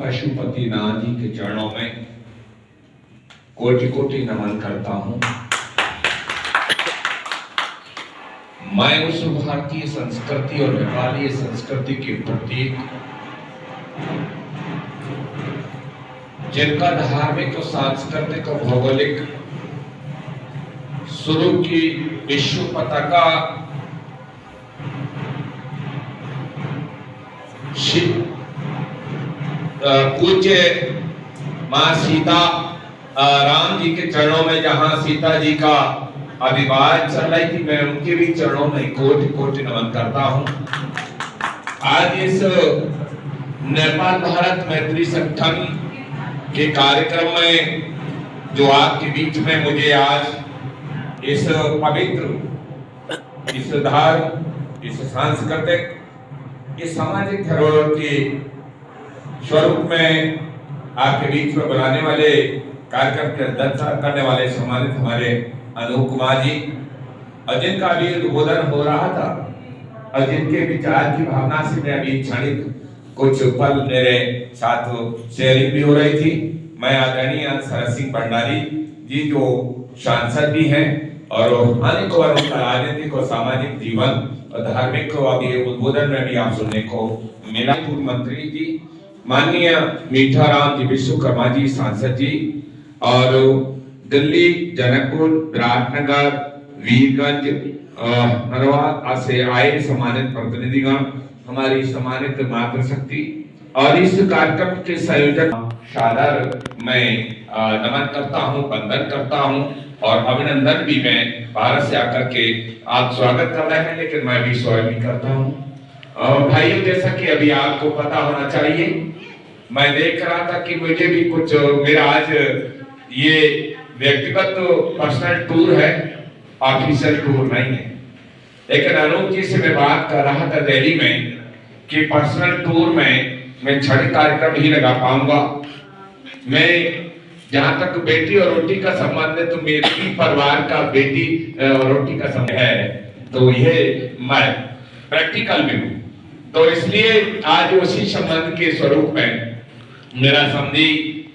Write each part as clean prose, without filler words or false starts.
पशुपतिनाथ जी के चरणों में कोटि कोटि नमन करता हूं। मैं उस भारतीय संस्कृति और नेपाली संस्कृति के प्रतीक, जिनका धार्मिक और सांस्कृतिक और भौगोलिक स्वरूप की विश्व पताका पूज्य मां सीता राम जी के चरणों में, जहां सीता जी का अभिवाद चल रही थी, मैं उनके भी चरणों में कोटि कोटि नमन करता हूं। आज इस नेपाल भारत मैत्री संगठन के कार्यक्रम में जो आपके बीच में मुझे आज इस पवित्र, इस धर्म, इस सांस्कृतिक, इस सामाजिक धरोहर के स्वरूप में आपके बीच में बुलाने वाले, कार्यक्रम के अध्यक्षता करने वाले सम्मानित हमारे अनूप कुमार जी, और जिनका अभी उद्बोधन हो रहा था और जिनके विचार की भावना से मैं अभी क्षणिक कुछ पल मेरे साथ शेयरिंग भी हो रही थी। मैं आदरणीय शरद सिंह भंडारी जी जो सांसद भी हैं और अनेक वर्गों का राजनीतिक और सामाजिक जीवन और धार्मिक को अभी उद्बोधन में भी आप सुनने को मिला। पूर्व मंत्री जी, माननीय मीठाराम जी विश्वकर्मा जी सांसद जी, और दिल्ली, जनकपुर, विराटनगर, वीरगंज, नरवा से आए सम्मानित प्रतिनिधिगण, हमारी सम्मानित मातृशक्ति और इस कार्यक्रम के संयोजक सादर मैं नमन करता हूं, वंदन करता हूं और अभिनंदन भी मैं भारत से आकर के आप स्वागत कर रहे हैं, लेकिन मैं भी स्वागत भी करता हूं। भाइयों, जैसा कि अभी आपको पता होना चाहिए, मैं देख रहा था कि मुझे भी कुछ, मेरा आज ये व्यक्तिगत पर्सनल टूर है, ऑफिशियल टूर नहीं है, लेकिन अनूप जी से मैं बात कर रहा था दिल्ली में कि पर्सनल टूर में मैं 6 कार्यक्रम ही लगा पाऊंगा। मैं जहां तक बेटी और रोटी का संबंध है, तो मेरे परिवार का बेटी और रोटी का संबंध है, तो ये मैं प्रैक्टिकल में हूं, तो इसलिए आज उसी संबंध के स्वरूप में मेरा समधी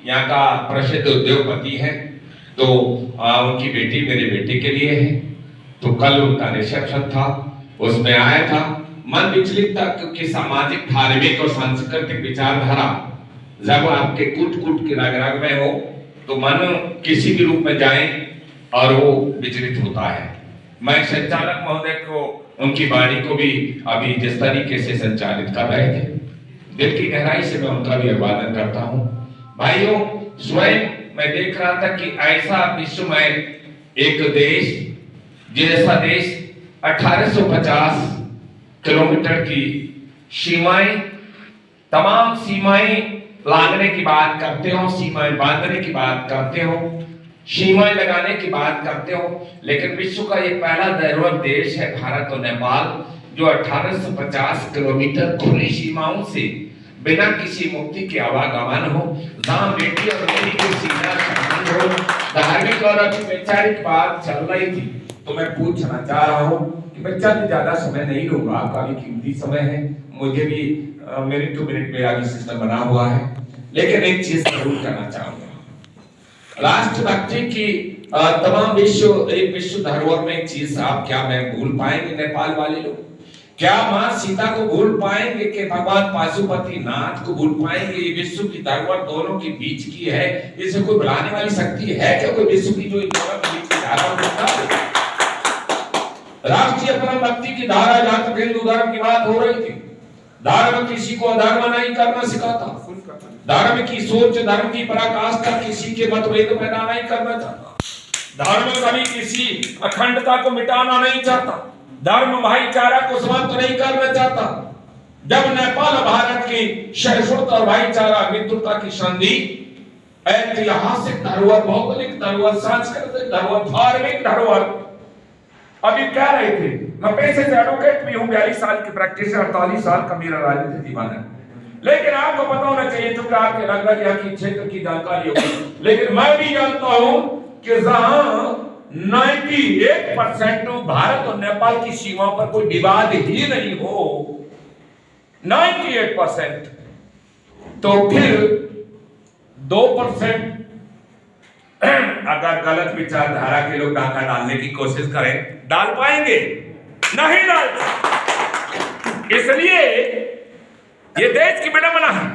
यहाँ का प्रसिद्ध उद्योगपति है, तो उनकी बेटी मेरे बेटे के लिए है, तो कल उनका रिसेप्शन था, उसमें आया था। मन विचलित था क्योंकि सामाजिक, धार्मिक और सांस्कृतिक विचारधारा जब आपके कूट कूट के रग रग में हो, तो मन किसी भी रूप में जाए और वो विचलित होता है। मैं संचालक महोदय को, उनकी वाणी को भी अभी जिस तरीके से संचालित कर रहे थे, दिल की गहराई से मैं उनका भी अभिवादन करता हूं। भाइयों, स्वयं मैं देख रहा था कि ऐसा विश्व में एक देश, जैसा देश 1850 किलोमीटर की सीमाएं, तमाम सीमाएं लांघने की बात करते हो, सीमाएं बांधने की बात करते हो, सीमाएं लगाने की बात करते हो, लेकिन विश्व का ये पहला धरोहर देश है भारत और नेपाल, जो 1850 किलोमीटर खुली सीमाओं से बिना किसी मुक्ति के आवागमन हो, जहां बेटी और बेटी के सीधा संबंध हो, धार्मिक और अभी वैचारिक बात चल रही थी। तो मैं पूछना चाह रहा हूं कि मैं ज्यादा समय नहीं लूंगा, आपका भी कीमती समय है, मुझे भी मिनट टू मिनट में आगे सिस्टम बना हुआ है, लेकिन एक चीज जरूर करना चाहूंगा। राष्ट्रभक्ति की तमाम विश्व धरोहर में एक चीज आप क्या मैं भूल पाएंगे नेपाल वाले लोग? क्या मां सीता को भूल पाएंगे कि भगवान पशुपतिनाथ को भूल पाएंगे? ये विश्व की धरोहर दोनों के बीच की है, इसे कोई बुलाने वाली शक्ति है क्या कोई विश्व की जो दोनों के बीच की धारा? राष्ट्रीय परम भक्ति की धारा, जहां तक हिंदू धर्म की बात हो रही थी, धर्म किसी को अधर्म नहीं करना सिखाता, धर्म की सोच, धर्म की पराकाष्ठा किसी के मतभेद पैदा नहीं करना चाहता, धर्म कभी किसी अखंडता को मिटाना नहीं चाहता, धर्म भाईचारा को समाप्त नहीं करना चाहता। जब नेपाल भारत की सहिष्णुता और भाईचारा मित्रता की संधि, ऐतिहासिक धरोहर, भौगोलिक धरोहर, सांस्कृतिक धरोहर, धार्मिक धरोहर, अभी कह रहे थे, मैं पेशे से एडवोकेट भी हूं, 42 साल की प्रैक्टिस है, 48 साल का मेरा राजनीतिक जीवन है, लेकिन आपको पता होना चाहिए, क्योंकि आपके लगभग यहाँ की क्षेत्र की जानकारी होगी, लेकिन मैं भी जानता हूं कि जहां 98% भारत और नेपाल की सीमा पर कोई विवाद ही नहीं हो, 98%, तो फिर 2% अगर गलत विचारधारा के लोग डाका डालने की कोशिश करें, डाल पाएंगे? नहीं डाल। इसलिए ये देश की विडंबना है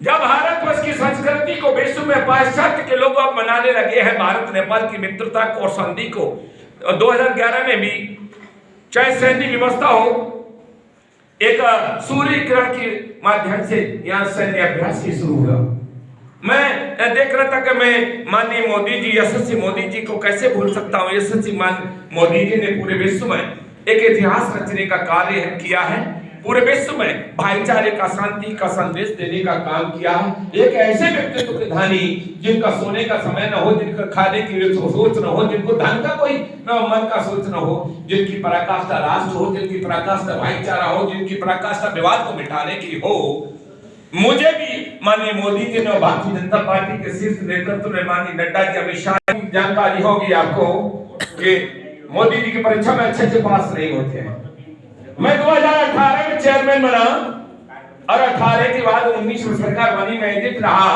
जब भारतवर्ष की संस्कृति को विश्व में पाश्चात्य के लोग अब मनाने लगे हैं। भारत नेपाल की मित्रता और संधि को 2011 में भी चाहे सैन्य व्यवस्था हो, एक सूर्य किरण के माध्यम से यहाँ सैन्य अभ्यास ही शुरू हुआ। मैं देख रहा था कि मैं माननीय मोदी जी, यशस्वी मोदी जी को कैसे भूल सकता हूँ। यशस्वी मोदी जी ने पूरे विश्व में एक इतिहास रचने का कार्य किया है, पूरे विश्व में भाईचारे का, शांति का संदेश देने का काम किया है। एक ऐसे व्यक्तित्व के धनी जिनका सोने का समय न हो, जिनका खाने की सोच न हो, जिनको धन का कोई मन का सोच न हो, जिनकी पराकाष्ठा राष्ट्र हो, जिनकी पराकाष्ठा भाईचारा हो, जिनकी पराकाष्ठा विवाद को मिटाने की हो। मुझे भी माननीय मोदी जी ने, भारतीय जनता पार्टी के शीर्ष नेतृत्व में माननीय नड्डा जी, अमित शाह की जानकारी होगी आपको कि मोदी जी की परीक्षा में अच्छे से पास नहीं होते हैं। मैं 2018 में चेयरमैन बना और 18 के बाद 19 में सरकार बनी, मैं एजेंट रहा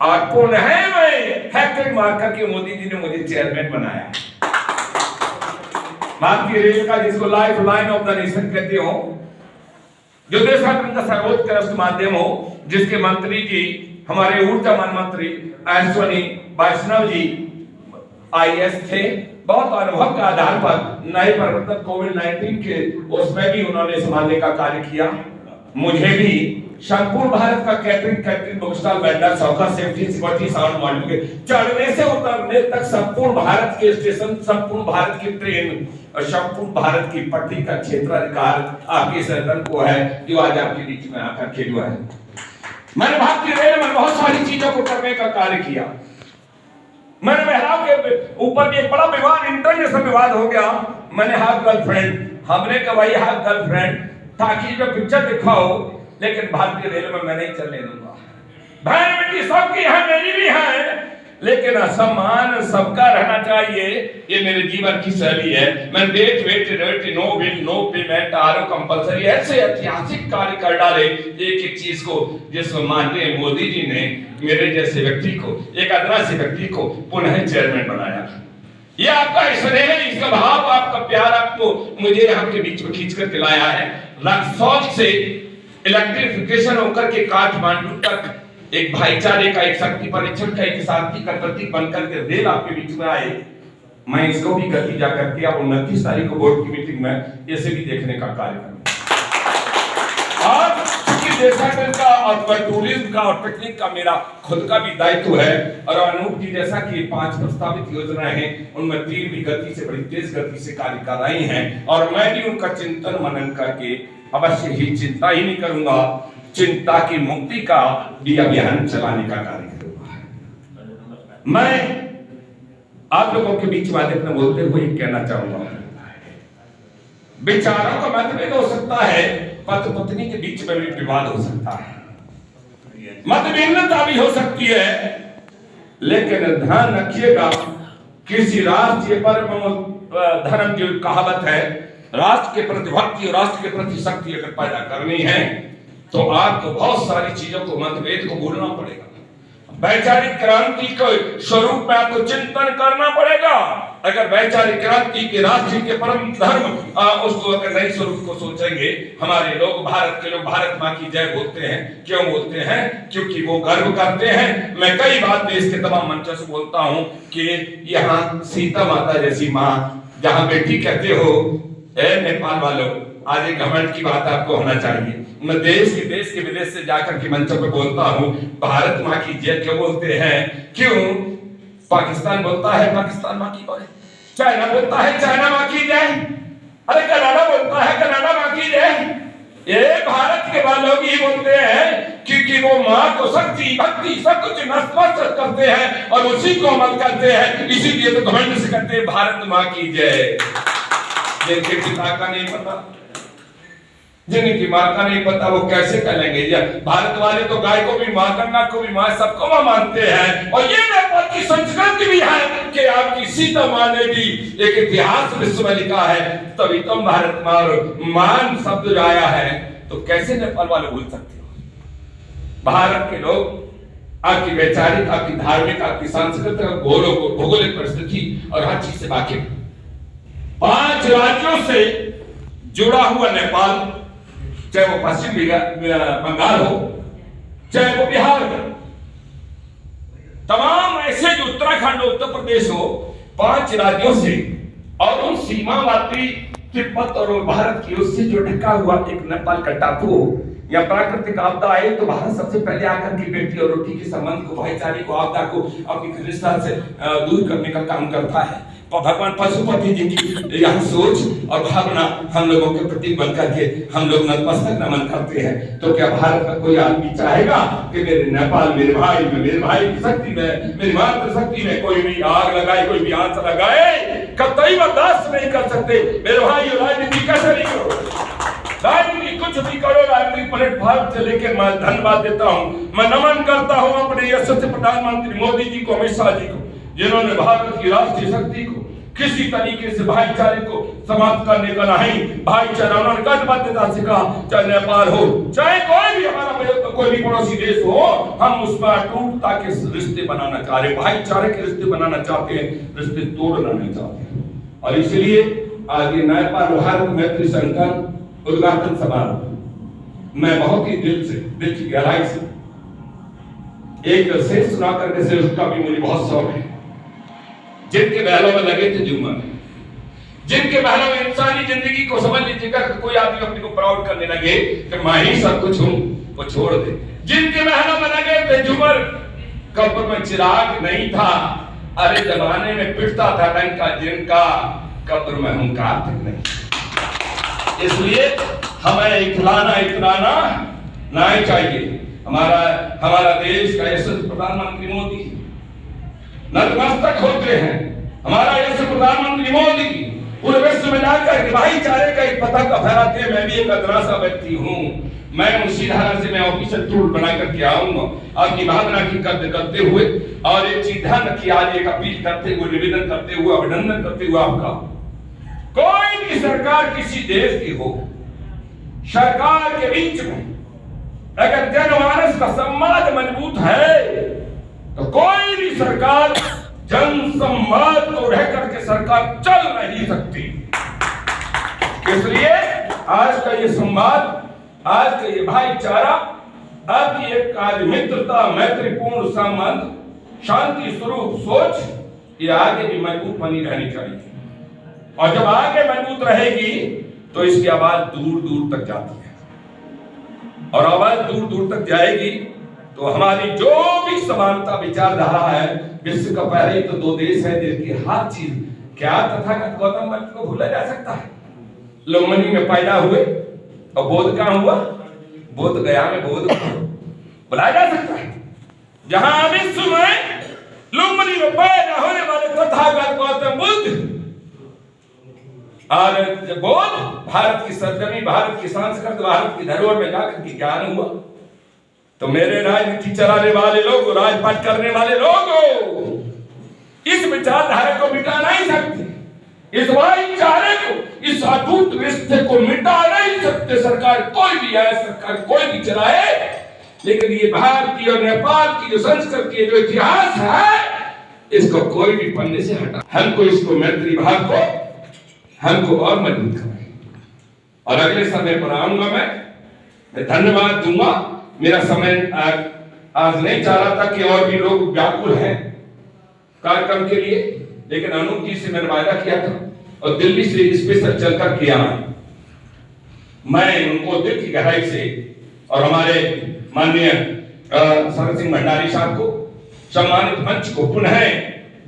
और पुनः मैं हैट्रिक मार करके मोदी जी ने मुझे चेयरमैन बनाया। भारतीय रेल का, जिसको life line of the nation कहते हो, जो देशांतरण का सर्वोत्कृष्ट माध्यम हो, जिसके मंत्री जी हमारे ऊर्जा मंत्री अश्विनी वैष्णव जी आईएएस थे। बहुत अनुभव के आधार पर नए प्रवर्तन कोविड-19 के उसमें भी उन्होंने संभालने का कार्य किया। मुझे भी संपूर्ण भारत का कैटरिंग बुक स्टॉल वेंडर, सौखा, सेफ्टी, सिक्योरिटी, साउंड मॉड्यूल के चढ़ने से उतरने तक संपूर्ण भारत के स्टेशन, संपूर्ण भारत की ट्रेन और संपूर्ण भारत की पटरी का क्षेत्राधिकार आपके सदन को है, जो आज आपके बीच में आकर के हुआ है। मैंने भारतीय रेल में बहुत सारी चीजों को करने का कार्य किया। मैंने महिलाओं के ऊपर भी एक बड़ा विवाद, इंटरनेशनल विवाद हो गया। मैंने हाफ गर्लफ्रेंड, हमने कहा भाई हाफ गर्लफ्रेंड ताकि जो पिक्चर दिखाओ, लेकिन भारतीय रेल में मैं नहीं चलने दूंगा। बहन बेटी सबकी है, मेरी भी है, लेकिन सम्मान सबका रहना चाहिए। ये मेरे जीवन की शैली है। मैं wait no will no payment are compulsory ऐसे ऐतिहासिक कार्य कर डाले एक एक चीज को, जिसको माननीय मोदी जी ने मेरे जैसे व्यक्ति को, एक आदिवासी व्यक्ति को पुनः चेयरमैन बनाया। ये आपका स्नेह है, इसका भाव, आपका प्यार आपको मुझे यहाँ के बीच में खींच कर दिलाया है। रक्सौल से इलेक्ट्रिफिकेशन होकर के काठमांडू तक एक भाईचारे का, एक शक्ति परीक्षण का, एक शांति का प्रतीक बनकर के रेल आपके बीच में आए। मैं इसको भी गति जाकर के अब 29 तारीख को बोर्ड की मीटिंग में इसे भी देखने का कार्य करूंगा। और क्योंकि देशाटन का और टूरिज्म का और टेक्निक का मेरा खुद का भी दायित्व है, और अनूप जी जैसा कि 5 प्रस्तावित योजनाएं हैं, उनमें 3 भी गति से, बड़ी तेज गति से कार्य कर रही हैं, और मैं भी उनका चिंतन मनन करके अवश्य ही चिंता ही नहीं करूंगा, चिंता की मुक्ति का भी अभियान चलाने का कार्य करूंगा। मैं आप लोगों के बीच बातें में बोलते हुए कहना चाहूंगा, विचारों का मतभेद हो सकता है, पति पत्नी के बीच में भी विवाद हो सकता है, मतभिन्नता भी हो सकती है, लेकिन ध्यान रखिएगा, किसी राष्ट्र पर धर्म जो कहावत है, राष्ट्र के प्रति भक्ति और राष्ट्र के प्रति शक्ति अगर पैदा करनी है तो आपको बहुत सारी चीजों को, मतभेद को भूलना पड़ेगा। वैचारिक क्रांति के स्वरूप में आपको चिंतन करना पड़ेगा। अगर वैचारिक क्रांति के राष्ट्र के परम धर्म उसको अगर नए स्वरूप को सोचेंगे, हमारे लोग, भारत के लोग भारत माँ की जय बोलते हैं। क्यों बोलते हैं? क्योंकि वो गर्व करते हैं। मैं कई बार देश के तमाम मंचों से बोलता हूँ कि यहाँ सीता माता जैसी माँ, जहाँ बेटी कहते हो, नेपाल वालों, आज एक घमंड की बात आपको होना चाहिए। मैं देश के विदेश से जाकर के मंचों पे बोलता हूँ, भारत माँ की जय क्यों बोलते हैं? क्यों? पाकिस्तान बोलता है पाकिस्तान माँ की जय, चाइना बोलता है चाइना माँ की जय, अरे कनाडा बोलता है कनाडा माँ की जय। ये भारत के वालों भी बोलते हैं, क्योंकि वो माँ को शक्ति, भक्ति, सब कुछ नतमस्तक करते हैं और उसी को अमल करते हैं। इसीलिए तो घमंड से कहते हैं भारत माँ की जय। जिनके पिता का नहीं पता, जिनकी माँ का नहीं पता, वो कैसे करेंगे? भारत वाले तो गाय को भी माँ, गंगा को भी माँ, सबको माँ मानते हैं। और ये नेपाल की संस्कृति भी है कि आपकी सीता माँ ने भी एक इतिहास विश्व में लिखा है, तभी तुम भारत माँ, मान शब्द आया है। तो कैसे नेपाल वाले भूल सकते हो? भारत के लोग आपकी वैचारिक, आपकी धार्मिक, आपकी सांस्कृतिक, भौगोलिक परिस्थिति और हर चीज से वाकिफ। 5 राज्यों से जुड़ा हुआ नेपाल, चाहे वो पश्चिम बंगाल हो, चाहे वो बिहार हो, तमाम ऐसे जो उत्तराखंड और उत्तर प्रदेश हो, 5 राज्यों से और उन सीमावर्ती तिब्बत और भारत की उससे जो ढका हुआ एक नेपाल का टापू हो या प्राकृतिक आपदा आए तो भारत सबसे पहले आकर के बेटी और रोटी के संबंध को, भाईचारे को, आपदा को अपनी घनिष्ठता से दूर करने का काम करता है। भगवान पशुपति जी की यह सोच और भावना हम लोगों के प्रति बन करके हम लोग नतमस्तक नमन करते हैं। तो क्या भारत का कोई आदमी चाहेगा कि मेरे नेपाल, मेरे भाई की शक्ति में, मेरी मातृ शक्ति में कोई भी आग लगाए, कोई भी आंच लगाए? कतई बर्दाश्त नहीं कर सकते। मेरे भाई, राजनीति कैसे नहीं करो, राजनीति कुछ भी करो, राजनीति प्लेटफॉर्म से लेकर मैं धन्यवाद देता हूँ, मैं नमन करता हूँ अपने यशस्वी प्रधानमंत्री मोदी जी को, अमित शाह जी को, जिन्होंने भारत की राष्ट्रीय शक्ति को किसी तरीके से भाईचारे को समाप्त करने का नहीं, भाईचारा उन्होंने कटिबद्धता से कहा, चाहे नेपाल हो, चाहे कोई भी हमारा कोई भी पड़ोसी देश हो, हम उस पर अटूटता के रिश्ते बनाना चाह रहे, भाईचारे के रिश्ते बनाना चाहते हैं, रिश्ते तोड़ना नहीं चाहते। और इसलिए आज ये नेपाल भारत मैत्री संगठन उद्घाटन समारोह मैं बहुत ही दिल की गहराई से एक शेर सुना करके से उसका भी मुझे बहुत शौक है। जिनके बहलों में लगे थे झूमर, जिनके बहलों में इंसानी जिंदगी को समझ लीजिएगा, कोई आदमी अपने को प्राउड करने लगे कि मैं ही सब कुछ हूं, वो छोड़ दे। जिनके बहलों में लगे थे झूमर, कब्र में चिराग नहीं था, अरे जमाने में पिटता था डंका जिनका, कब्र में हुंकार तक नहीं। इसलिए हमें इतराना नहीं चाहिए। हमारा देश का यशस्वी प्रधानमंत्री मोदी नतमस्तक होते हैं। हमारा यशस्वी प्रधानमंत्री मोदी पूरे विश्व में जाकर के भाईचारे का एक पताका फहराते हैं। मैं भी एक अदना सा व्यक्ति हूँ, मैं उसी धारा से मैं ऑफिशियल टूल बना करके आऊंगा आपकी भावना की कद्र करते हुए, और एक चीज ध्यान रखिए, आज एक अपील करते हुए, निवेदन करते हुए, अभिनंदन करते हुए आपका, कोई भी सरकार किसी देश की हो, सरकार के बीच में अगर जनमानस का संवाद मजबूत है तो कोई भी सरकार जन संवाद को रह करके सरकार चल नहीं सकती। इसलिए आज का ये संवाद, आज का ये भाईचारा, आपकी एक आज मित्रता, मैत्रीपूर्ण संबंध, शांति स्वरूप सोच, ये आगे भी मजबूत बनी रहनी चाहिए। और जब आगे मजबूत रहेगी तो इसकी आवाज दूर दूर तक जाती है, और आवाज दूर दूर तक जाएगी तो हमारी जो भी समानता विचारधारा है, विश्व का पहले ही तो 2 देश है जिनकी हर चीज, क्या तथागत गौतम बुद्ध को भूला जा सकता है? लुम्बिनी में पैदा हुए और बोध कहां हुआ? बोध गया में बोध बुलाया जा सकता है। जहां विश्व में लुम्बिनी में पैदा होने वाले तथागत गौतम बुद्ध और बोध, भारत की सरजमी, भारत की संस्कृति, भारत की धरोहर में जाकर के ज्ञान हुआ, तो मेरे राजनीति चलाने वाले लोग, राजपाट करने वाले लोग इस विचारधारा को मिटा नहीं सकते, इस भाईचारे को, इस अटूट रिश्ते को मिटा नहीं सकते। सरकार कोई भी है, सरकार कोई भी चलाए, लेकिन ये भारतीय और नेपाल की जो संस्कृति, जो इतिहास है, इसको कोई भी पन्ने से हटा, हमको इसको मैत्री भाव को हमको और मजबूत करना है। और अगले समय पर आऊंगा, मैं धन्यवाद दूंगा। मेरा समय आज नहीं चाह रहा था कि और भी लोग व्याकुल हैं कार्यक्रम के लिए, लेकिन अनूप जी से मैंने वायदा किया था और दिल्ली से स्पेशल चलकर किया। मैं उनको दिल की गहराई से और हमारे माननीय शरद सिंह भंडारी साहब को, सम्मानित मंच को पुनः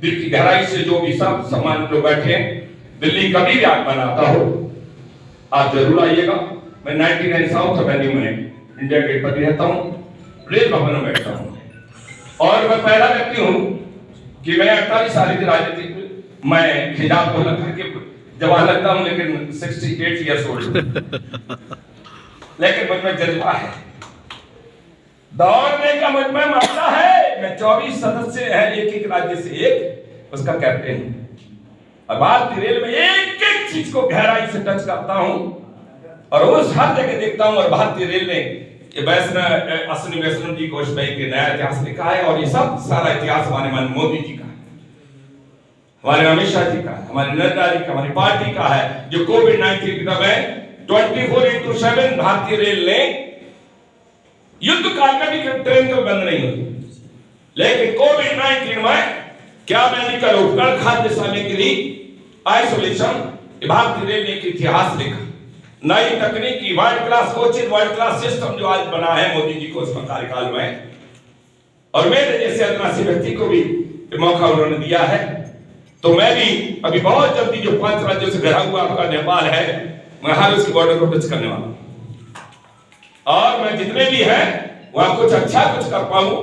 दिल की गहराई से, जो भी सब सम्मानित लोग बैठे हैं, दिल्ली कभी भी आग बनाता हो आप जरूर आइएगा। मैं 99 साउथ एवेन्यू में इंडिया गेट पर रहता हूँ, रेल भवन में बैठता हूँ, और मैं पहला व्यक्ति हूँ कि मैं 48 साल की राजनीति मैं खिजाब बोला करके जवान लगता हूँ, लेकिन 68 ईयर्स ओल्ड, लेकिन मुझ में जज्बा है, दौड़ने का मुझ में मामला है। मैं 24 सदस्य है, एक राज्य से एक, उसका कैप्टन हूँ, और भारतीय रेल में एक एक चीज को गहराई से टच करता हूं और उस हर जगह देखता हूं। और भारतीय रेल ने ये वैष्णव अश्विनी वैष्णव जी घोषभाई के नया इतिहास लिखा है, और ये सब सारा इतिहास हमारे मान मोदी जी का है, हमारे अमित शाह जी का है, हमारे नड्डा जी का, हमारी पार्टी का है। जो कोविड-19 की तब 24/7 भारतीय रेल ने युद्ध काल में भी ट्रेन तो बंद नहीं होती, लेकिन कोविड-19 में क्या मेडिकल उपकरण, खाद्य सामग्री, आइसोलेशन, भारतीय रेल ने एक इतिहास लिखा। नई तकनीकी world class coaching, world class system जो आज बना है मोदी जी को उसका कार्यकाल में, और मेरे जैसे आदिवासी व्यक्ति को भी मौका उन्होंने दिया है। तो मैं भी अभी बहुत जल्दी जो 5 राज्यों से घिरा हुआ आपका नेपाल है, मैं हर उसकी बॉर्डर को टच करने वाला हूं, और मैं जितने भी हैं वहां कुछ अच्छा कुछ कर पाऊं,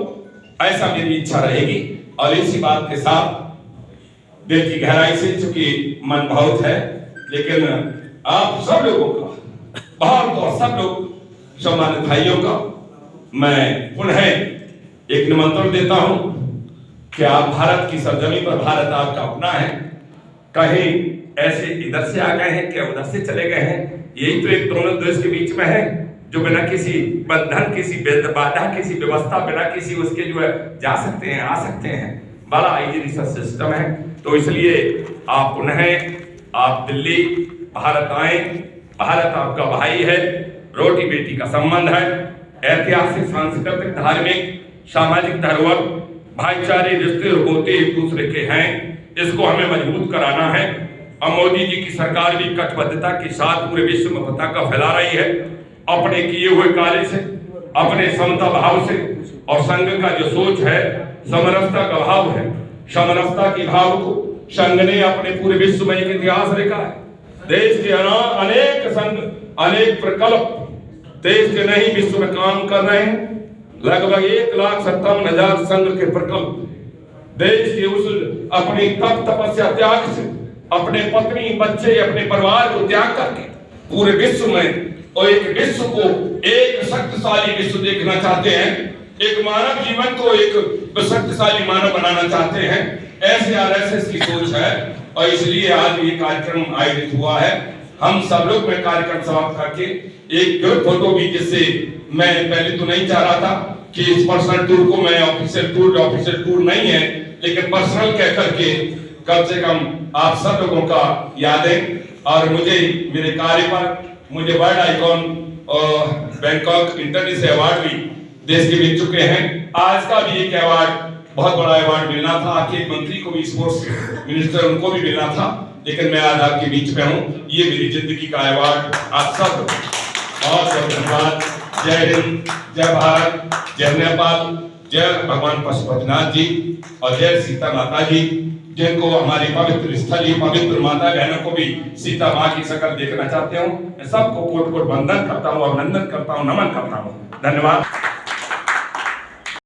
ऐसा मेरी इच्छा रहेगी। और इसी बात के साथ दिल की गहराई से, चूंकि मन बहुत है, लेकिन आप सब लोगों का बहुत, और सब लोग सम्मानित भाइयों का मैं पुनः एक निमंत्रण देता हूं कि आप भारत की सरजमी पर, भारत आपका अपना है, कहीं ऐसे इधर से आ गए हैं क्या उधर से चले गए हैं, यही तो एक दोनों देश के बीच में है, जो बिना किसी बंधन, किसी बाधा, किसी व्यवस्था, बिना किसी उसके जो है जा सकते हैं, आ सकते हैं। बड़ा इजी सा सिस्टम है। तो इसलिए आप पुनः आप दिल्ली भारत आए, भारत आपका भाई है, रोटी बेटी का संबंध है, ऐतिहासिक, सांस्कृतिक, धार्मिक, सामाजिक धरोहर, भाईचारे रिश्ते होते एक दूसरे के हैं, इसको हमें मजबूत कराना है। और मोदी जी की सरकार भी कटिबद्धता के साथ पूरे विश्व में पताका फैला रही है, अपने किए हुए कार्य से, अपने समता भाव से, और संघ का जो सोच है समरसता का भाव है, समरसता के भाव को संघ ने अपने पूरे विश्व में एक इतिहास लिखा है। देश के अनेक संघ, अनेक प्रकल्प देश के नहीं विश्व में काम कर रहे हैं। लगभग 1,57,000 संघ के प्रकल्प देश के उस अपनी तप तपस्या त्याग से, अपने पत्नी बच्चे, अपने परिवार को त्याग करके पूरे विश्व में, और एक विश्व को एक शक्तिशाली विश्व देखना चाहते हैं, एक मानव जीवन को एक शक्तिशाली मानव बनाना चाहते हैं। ऐसे आरएसएस की सोच है, और इसलिए आज ये कार्यक्रम आयोजित हुआ है। हम सब लोग में कार्यक्रम समाप्त करके एक ग्रुप फोटो भी, जिससे मैं पहले तो नहीं चाह रहा था कि इस पर्सनल टूर को मैं ऑफिशियल टूर नहीं है, लेकिन पर्सनल कह करके कम से कम आप सब लोगों का यादें, और मुझे मेरे कार्य पर मुझे वर्ल्ड आइकॉन और बैंकॉक इंटरनेशनल अवार्ड भी देश के मिल चुके हैं। आज का भी एक अवार्ड, बहुत बड़ा अवार्ड मिलना था, आपके मंत्री को भी, स्पोर्ट्स मिनिस्टर, उनको भी मिलना था, लेकिन मैं आज आपके बीच में हूँ। ये मेरी जिंदगी का अवार्ड। आप सब बहुत बहुत धन्यवाद। जय हिंद, जय भारत, जय नेपाल, जय भगवान पशुपतिनाथ जी, और जय सीता माता जी, जिनको हमारी पवित्र स्थल, ये पवित्र माता बहनों को भी सीता माँ की शक्ल देखना चाहते हूँ। मैं सबको कोट कोट वंदन करता हूँ, अभिनंदन करता हूँ, नमन करता हूँ। धन्यवाद।